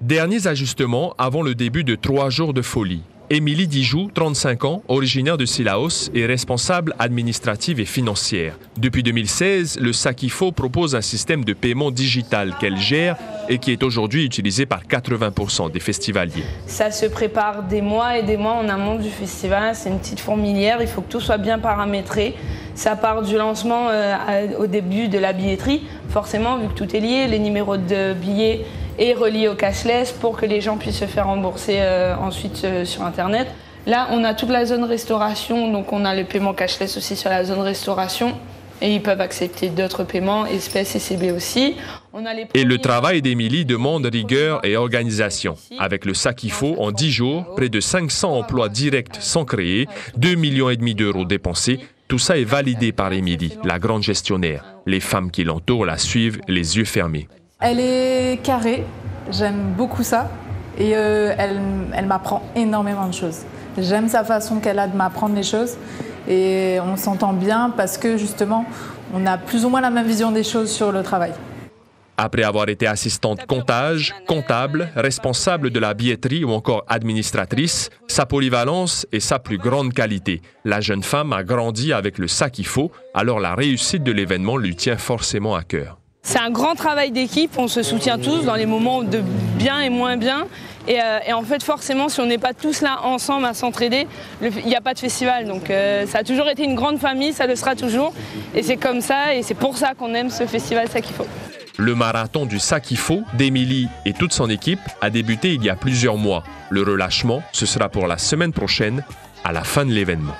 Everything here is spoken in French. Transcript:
Derniers ajustements avant le début de 3 jours de folie. Émilie Dijou, 35 ans, originaire de Sillaos, est responsable administrative et financière. Depuis 2016, le SAKIFO propose un système de paiement digital qu'elle gère et qui est aujourd'hui utilisé par 80% des festivaliers. Ça se prépare des mois et des mois en amont du festival. C'est une petite fourmilière, il faut que tout soit bien paramétré. Ça part du lancement au début de la billetterie. Forcément, vu que tout est lié, les numéros de billets et relié au cashless pour que les gens puissent se faire rembourser ensuite sur Internet. Là, on a toute la zone restauration, donc on a le paiement cashless aussi sur la zone restauration et ils peuvent accepter d'autres paiements, espèces et CB aussi. Et le travail d'Émilie demande rigueur et organisation. Avec le SAKIFO, en 10 jours, près de 500 emplois directs sont créés, 2,5 millions d'euros dépensés. Tout ça est validé par Émilie, la grande gestionnaire. Les femmes qui l'entourent la suivent les yeux fermés. Elle est carrée, j'aime beaucoup ça et elle m'apprend énormément de choses. J'aime sa façon qu'elle a de m'apprendre les choses et on s'entend bien parce que justement on a plus ou moins la même vision des choses sur le travail. Après avoir été assistante comptage, comptable, responsable de la billetterie ou encore administratrice, sa polyvalence est sa plus grande qualité. La jeune femme a grandi avec le SAKIFO, alors la réussite de l'événement lui tient forcément à cœur. C'est un grand travail d'équipe, on se soutient tous dans les moments de bien et moins bien. Et en fait, forcément, si on n'est pas tous là ensemble à s'entraider, il n'y a pas de festival. Donc ça a toujours été une grande famille, ça le sera toujours. Et c'est comme ça, et c'est pour ça qu'on aime ce festival SAKIFO. Le marathon du SAKIFO d'Émilie et toute son équipe a débuté il y a plusieurs mois. Le relâchement, ce sera pour la semaine prochaine, à la fin de l'événement.